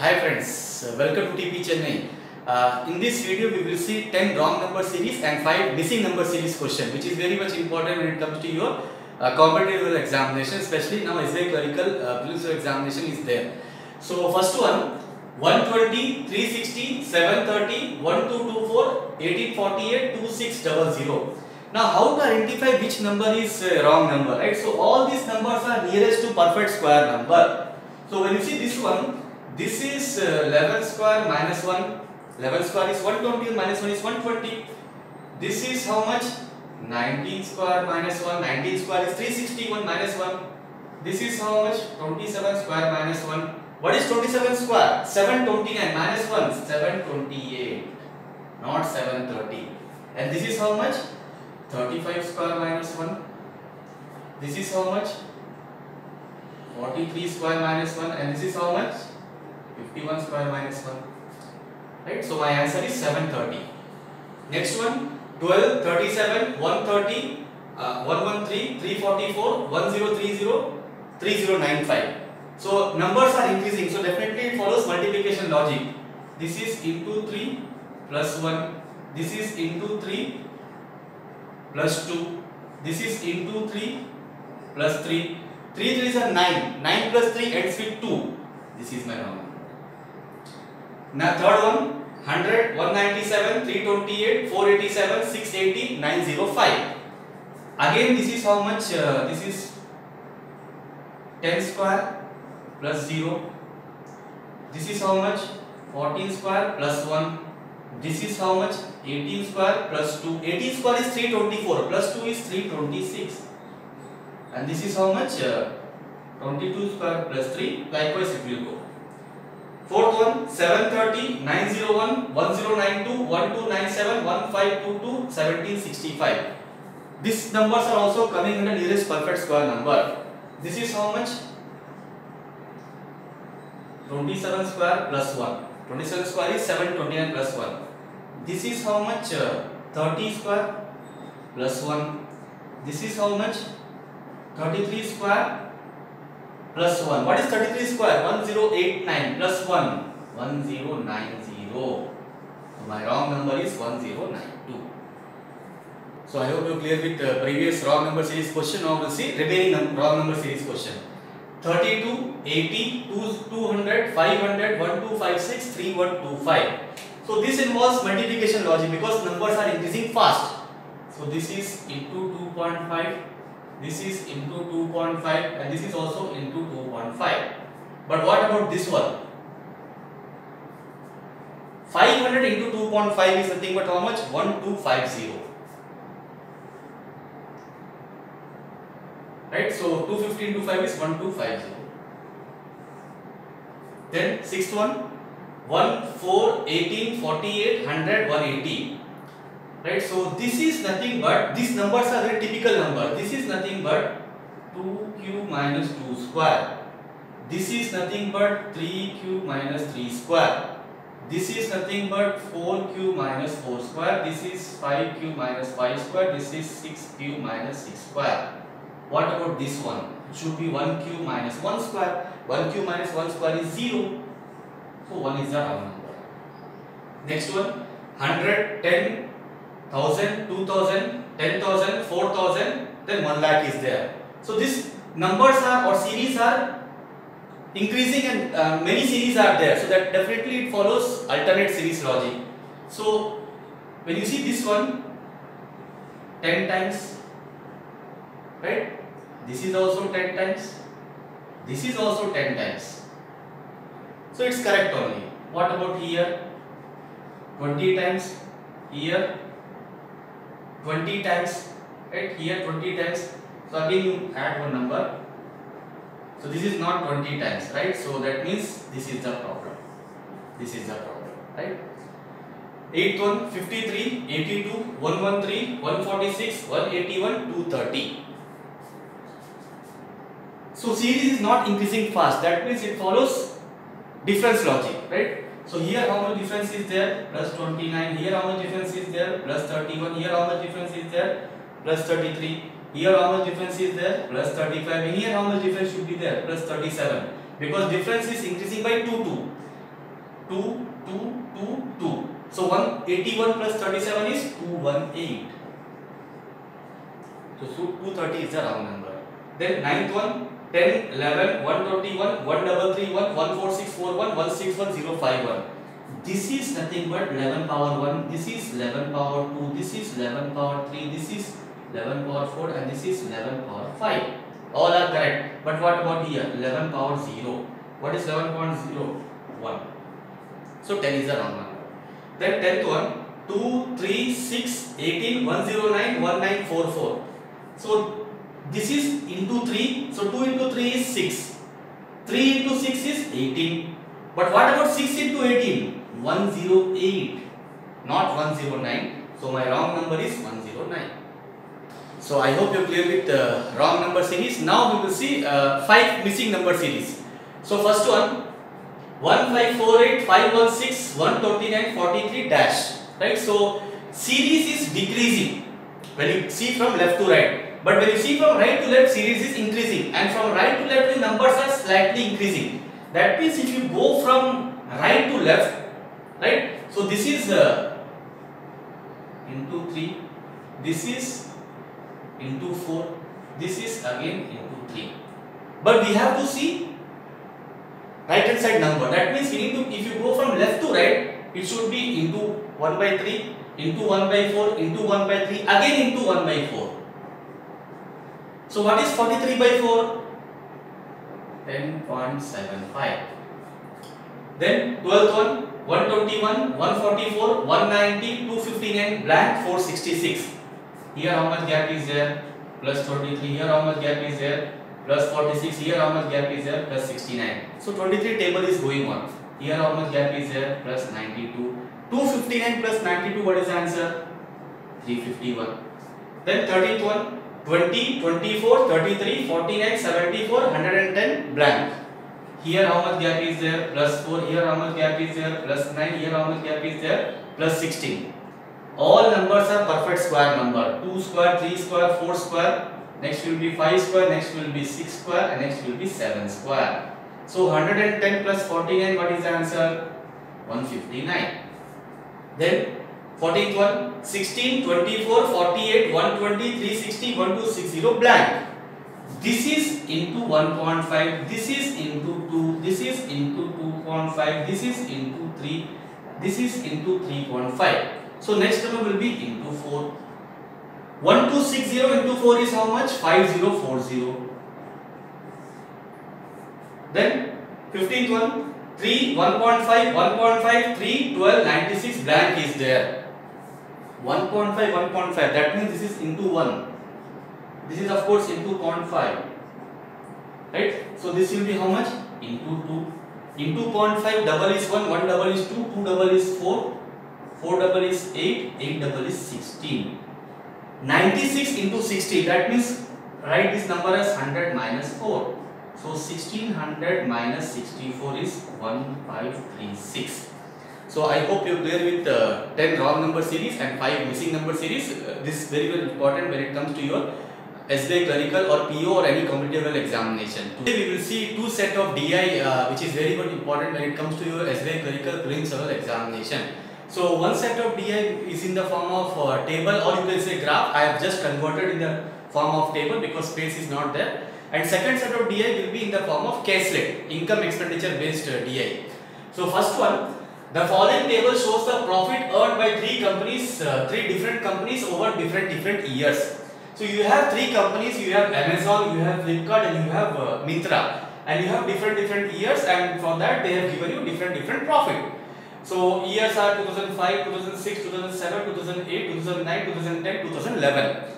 Hi friends, welcome to TP Chennai. In this video we will see 10 wrong number series and 5 missing number series question, which is very much important when it comes to your competitive examination, especially now SBI clerical prelims examination is there. So first one, 120, 360, 730, 1224, 1848, 2600. Now how to identify which number is wrong number, right? So all these numbers are nearest to perfect square number. So when you see this one, this is 11 square minus 1. 11 square is 120 and minus 1 is 120. This is how much? 19 square minus 1. 19 square is 361 minus 1. This is how much? 27 square minus 1. What is 27 square? 729 minus 1. 728. Not 730. And this is how much? 35 square minus 1. This is how much? 43 square minus 1. And this is how much? 51 square minus 1. Right? So my answer is 730. Next one, 12, 37, 130, 113, 344, 1030, 3095. So numbers are increasing. So definitely it follows multiplication logic. This is into 3 plus 1. This is into 3 plus 2. This is into 3 plus 3. 3 3s are 9. 9 plus 3 ends with 2. This is my wrong. Now third one, 100, 197, 328, 487, 680, 905. Again this is how much? This is 10 square plus 0. This is how much? 14 square plus 1. This is how much? 18 square plus 2. 18 square is 324 plus 2 is 326. And this is how much? 22 square plus 3. Likewise it will go. Fourth one, 730, 901, 1092, 1297, 1522, 1765. These numbers are also coming under nearest perfect square number. This is how much? 27 square plus 1. 27 square is 729 plus 1. This is how much? 30 square plus 1. This is how much? 33 square plus 1. What is 33 square? 1089 plus 1. 1090. So my wrong number is 1092. So I hope you are clear with previous wrong number series question. Now we will see remaining wrong number series question. 32, 80, 200, 500, 1256, 3125. So this involves multiplication logic because numbers are increasing fast. So this is into 2.5. This is into 2.5 and this is also into 2.5. But what about this one? 500 into 2.5 is nothing but how much? 1250. Right? So 250 into 5 is 1250. Then sixth one, 1, 4, 18, 48, 100, 180. Right, so this is nothing but, these numbers are very typical number. This is nothing but 2q minus 2 square. This is nothing but 3q minus 3 square. This is nothing but 4q minus 4 square. This is 5q minus 5 square. This is 6q minus 6 square. What about this one? It should be 1q minus 1 square. 1q minus 1 square is 0. So 1 is the wrong number. Next one, 100, 10, 1000, 2000, 10,000, 4,000, then 1 lakh is there. So these numbers are or series are increasing and many series are there. So that definitely it follows alternate series logic. So when you see this one, 10 times, right? This is also 10 times. This is also 10 times. So it's correct only. What about here? 20 times. Here 20 times, right? Here 20 times. So again you add one number. So this is not 20 times, right? So that means this is the problem. This is the problem, right? 8th one, 53, 82, 113, 146, 181, 230. So series is not increasing fast. That means it follows difference logic, right? So here how much difference is there? Plus 29. Here how much difference is there? Plus 31. Here how much difference is there? Plus 33. Here how much difference is there? Plus 35. And here how much difference should be there? Plus 37. Because difference is increasing by 2, 2. 2, 2, 2, 2. So 181 plus 37 is 218. So 230 is the wrong number. Then ninth one, 10, 11, 121, 1331, 14641, 161051. This is nothing but 11 power 1, this is 11 power 2, this is 11 power 3, this is 11 power 4 and this is 11 power 5. All are correct. But what about here? 11 power 0. What is 11 power 0? 1. So 10 is the wrong number. Then 10th one, 2, 3, 6, 18, 109, 1944. So this is into 3. So 2 into 3 is 6. 3 into 6 is 18. But what about 6 into 18? 108. Not 109. So my wrong number is 109. So I hope you are clear with the wrong number series. Now we will see 5 missing number series. So first one, 1548, 516, 129, 43 dash. Right. So series is decreasing when you see from left to right. But when you see from right to left, series is increasing. And from right to left, the numbers are slightly increasing. That means if you go from right to left, right. So this is into 3. This is into 4. This is again into 3. But we have to see right hand side number. That means we need to, if you go from left to right, it should be into 1 by 3, into 1 by 4, into 1 by 3, again into 1 by 4. So what is 43 by 4? 10.75. Then 12th one, 121, 144, 190, 259, blank 466. Here how much gap is there? Plus 23. Here how much gap is there? Plus 46. Here how much gap is there? Plus 69. So 23 table is going on. Here how much gap is there? Plus 92. 259 plus 92, what is the answer? 351. Then 13th one, 20, 24, 33, 49, 74, 110, blank. Here how much gap is there? Plus 4. Here how much gap is there? Plus 9. Here how much gap is there? Plus 16. All numbers are perfect square number. 2 square, 3 square, 4 square. Next will be 5 square. Next will be 6 square. And next will be 7 square. So 110 plus 49, what is the answer? 159. Then 14th one, 16, 24, 48, 120, 360, 1260, blank. This is into 1.5, this is into 2, this is into 2.5, this is into 3, this is into 3.5. So next number will be into 4. 1260 into 4 is how much? 5040. Then 15th one, 3, 1.5, 1.5, 3, 12, 96, blank is there. 1.5, 1.5, that means this is into 1. This is of course into 0.5. Right? So this will be how much? Into 2. Into 0.5, double is 1, 1 double is 2, 2 double is 4, 4 double is 8, 8 double is 16. 96 into 60, that means write this number as 100 minus 4. So 1600 minus 64 is 1536. So I hope you are clear with 10 wrong number series and 5 missing number series. This is very important when it comes to your SBI clerical or PO or any competitive examination. Today we will see two set of DI which is very important when it comes to your SBI clerical prelims level examination. So one set of DI is in the form of table, or you can say graph. I have just converted in the form of table because space is not there. And second set of DI will be in the form of K-SLIP, income expenditure based DI. So first one, the following table shows the profit earned by three different companies over different years. So you have three companies, you have Amazon, you have Flipkart and you have Myntra, and you have different years, and for that they have given you different profit. So years are 2005, 2006, 2007, 2008, 2009, 2010, 2011.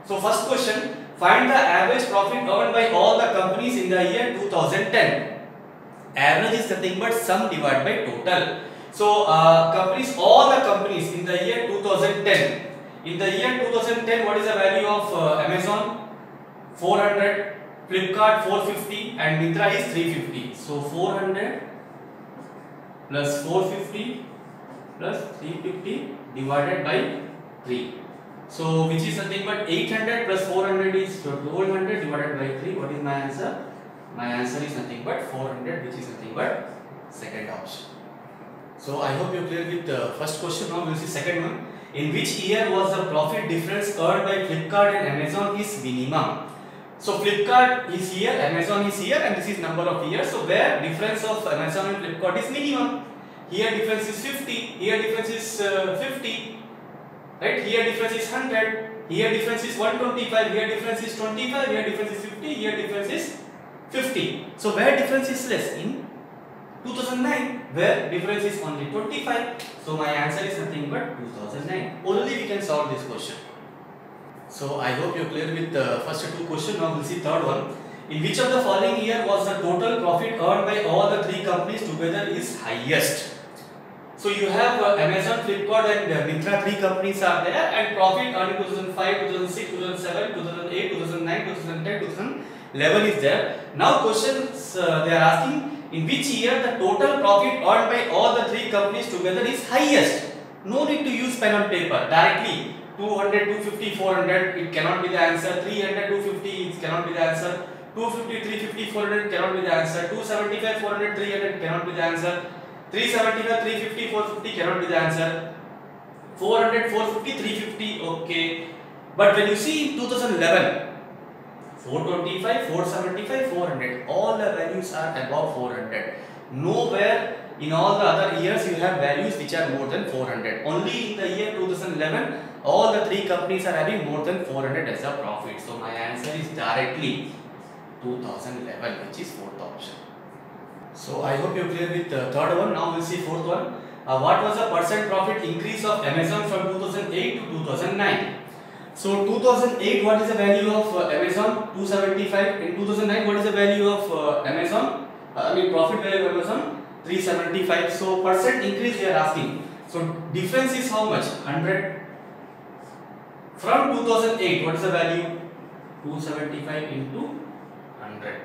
So first question, find the average profit earned by all the companies in the year 2010. Average is nothing but sum divided by total. So all the companies in the year 2010. In the year 2010, what is the value of Amazon? 400, Flipkart 450 and Myntra is 350. So 400 plus 450 plus 350 divided by 3. So which is nothing but 800 plus 400 is 1200 divided by 3. What is my answer? My answer is nothing but 400, which is nothing but second option. So I hope you're clear with the first question. Now we'll see second one. In which year was the profit difference earned by Flipkart and Amazon is minimum? So Flipkart is here, Amazon is here, and this is number of years. So where difference of Amazon and Flipkart is minimum? Here difference is 50, here difference is 50, right? Here difference is 100, here difference is 125, here difference is 25, here difference is 50, here difference is 50. So where difference is less? In 2009, where difference is only 25. So my answer is nothing but 2009. Only we can solve this question. So I hope you're clear with the first two questions. Now we'll see third one. In which of the following year was the total profit earned by all the three companies together is highest? So you have Amazon, Flipkart and Myntra, three companies are there, and profit earned in 2005, 2006, 2007, 2008, 2009, 2010, 2011 is there. Now questions they are asking, in which year the total profit earned by all the three companies together is highest? No need to use pen on paper, directly 200, 250, 400, it cannot be the answer. 300, 250, it cannot be the answer. 250, 350, 400 cannot be the answer. 275, 400, 300 cannot be the answer. 375, 350, 450 cannot be the answer. 400, 450, 350, okay. But when you see in 2011, 425, 475, 400, all the values are above 400. Nowhere in all the other years you have values which are more than 400. Only in the year 2011, all the three companies are having more than 400 as a profit. So my answer is directly 2011, which is fourth option. So I hope you're clear with the third one. Now we'll see fourth one. What was the percent profit increase of Amazon from 2008 to 2009? So 2008, what is the value of Amazon? 275. In 2009, what is the value of Amazon? Profit value of Amazon? 375. So percent increase they are asking. So difference is how much? 100. From 2008, what is the value? 275 into 100.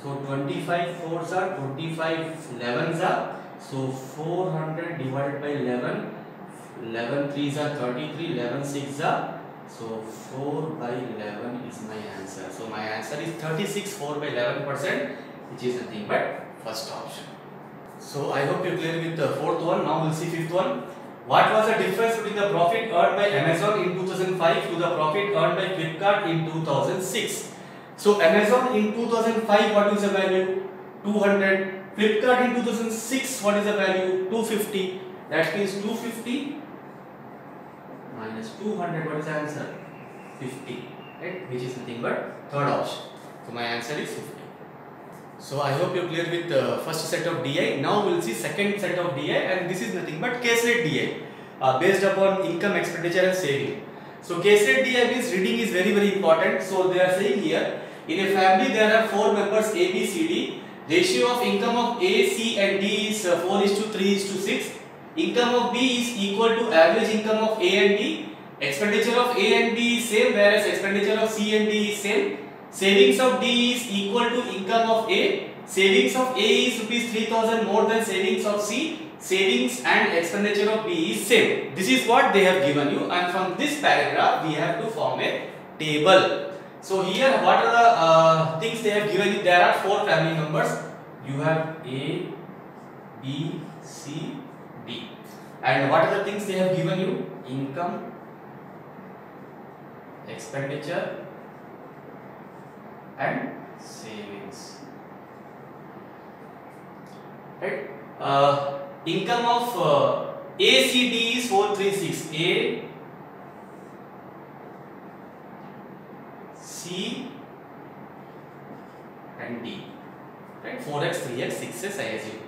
So 25 4s are 25 11s are. So 400 divided by 11. 11 3s are 33. 11 6s are. So 4 by 11 is my answer. So my answer is 36 4 by 11%, which is nothing but first option. So I hope you're clear with the fourth one. Now we'll see fifth one. What was the difference between the profit earned by Amazon in 2005 to the profit earned by Flipkart in 2006? So Amazon in 2005, what is the value? 200. Flipkart in 2006, what is the value? 250. That means 250 minus 200, what is the answer? 50, right? Which is nothing but third option. So my answer is 50. So I hope you're clear with the first set of DI. Now we'll see second set of DI, and this is nothing but case rate DI based upon income, expenditure and saving. So case rate DI means reading is very important. So they are saying here, in a family there are 4 members A, B, C, D. Ratio of income of A, C and D is 4:3:6. Income of B is equal to average income of A and D. Expenditure of A and B is same, whereas expenditure of C and D is same. Savings of D is equal to income of A. Savings of A is ₹3,000 more than savings of C. Savings and expenditure of B is same. This is what they have given you, and from this paragraph we have to form a table. So here what are the things they have given you? There are 4 family members. You have A, B, C, D. And what are the things they have given you? Income, expenditure and savings. Right? Income of ACD is 436. A, C and D. Right? 4x, 3x, 6x I assume.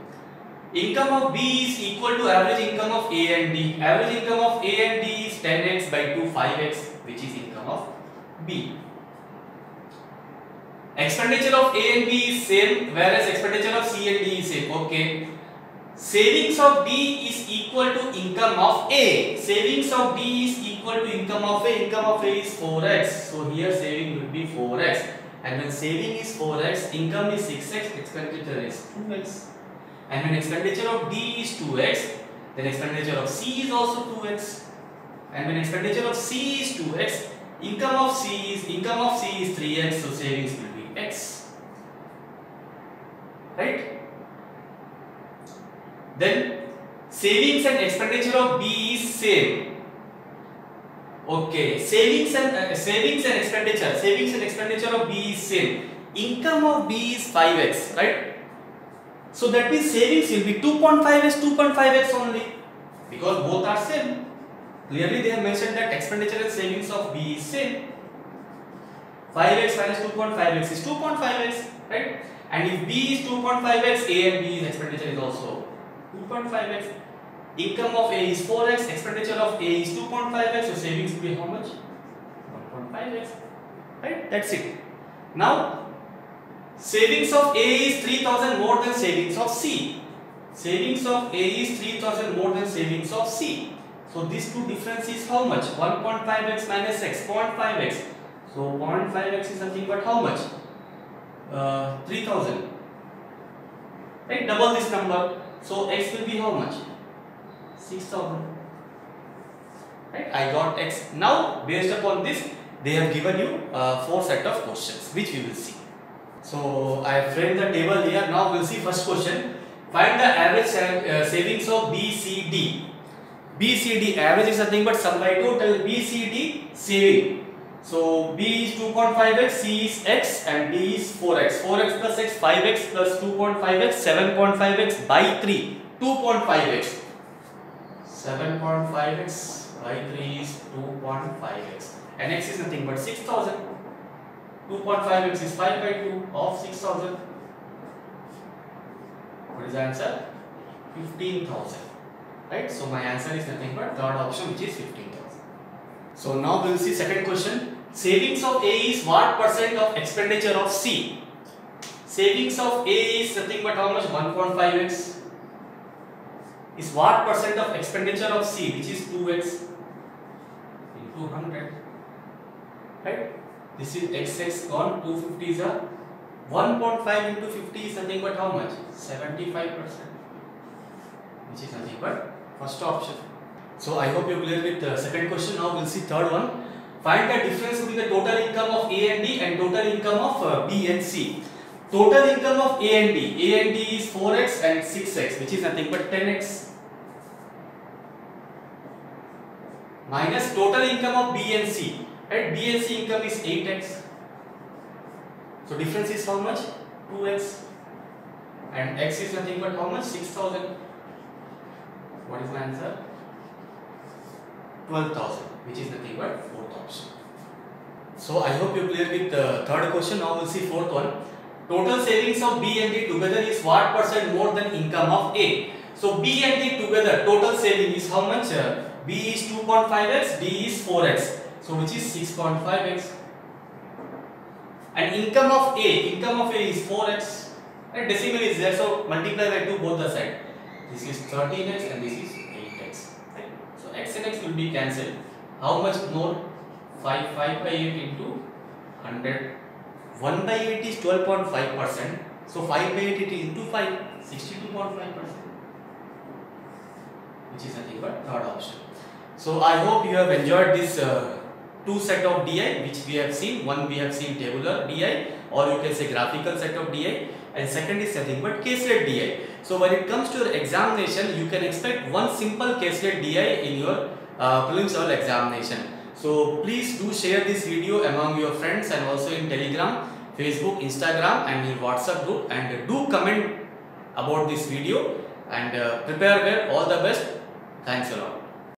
Income of B is equal to average income of A and D. Average income of A and D is 10x by 2, 5x, which is income of B. Expenditure of A and B is same, whereas expenditure of C and D is same. Okay. Savings of D is equal to income of A. Savings of D is equal to income of A. Income of A is 4x. So here saving will be 4x. And when saving is 4x, income is 6x, expenditure is 2x. And when expenditure of D is 2x, then expenditure of C is also 2x. And when expenditure of C is 2x, income of C is 3x, so savings will be x. Right? Then savings and expenditure of B is same. Okay, savings and expenditure of B is same. Income of B is 5x, right? So that means savings will be 2.5x only, because both are same. Clearly they have mentioned that expenditure and savings of B is same. 5x minus 2.5x is 2.5x, right? And if B is 2.5x, A and B's expenditure is also 2.5x. Income of A is 4x, expenditure of A is 2.5x, so savings will be how much? 1.5x, right? That's it. Now, savings of A is 3000 more than savings of C. Savings of A is 3000 more than savings of C. So these two difference is how much? 1.5x minus x, 0.5x. So 0.5x is nothing but how much? 3000. Right? Double this number. So x will be how much? 6000. Right? I got x. Now based upon this, they have given you 4 set of questions, which we will see. So I have framed the table here. Now we will see first question. Find the average savings of BCD. BCD average is nothing but sum by total. BCD saving. So B is 2.5x, C is x, and D is 4x. 4x plus x, 5x plus 2.5x, 7.5x by 3, 2.5x. 7.5x by 3 is 2.5x. And x is nothing but 6000. 2.5x is 5 by 2 of 6000. What is the answer? 15,000. Right? So my answer is nothing but third option, which is 15,000. So now we will see second question. Savings of A is what percent of expenditure of C? Savings of A is nothing but how much? 1.5x. Is what percent of expenditure of C, which is 2x into 100. Right? This is xx gone, 250 is a 1.5 into 50 is nothing but how much? 75%, which is nothing but first option. So I hope you are clear with the second question. Now we will see third one. Find the difference between the total income of A and D and total income of B and C. Total income of A and D. A and D is 4x and 6x, which is nothing but 10x. Minus total income of B and C. Right? B and C income is 8x. So difference is how much? 2x. And x is nothing but how much? 6000. What is my answer? 12,000, which is nothing but fourth option. So I hope you clear with the third question. Now we'll see fourth one. Total savings of B and D together is what percent more than income of A? So B and D together, total saving is how much? B is 2.5x, D is 4x. So which is 6.5x. And income of A is 4x. Right? Decimal is there, so multiply by 2 both the side. This is 13x and this is 8x. Right? So x and x will be cancelled. How much more? 5 by 8 into 100. 1 by 8 is 12.5%. So 5 by 8 it is into 5, 62.5%. Which is nothing but third option. So I hope you have enjoyed this two set of DI which we have seen. One we have seen tabular DI, or you can say graphical set of DI, and second is nothing but caselet DI. So when it comes to your examination, you can expect one simple caselet DI in your prelims level examination. So please do share this video among your friends and also in Telegram, Facebook, Instagram and in WhatsApp group, and do comment about this video and prepare well. All the best. Thanks a lot.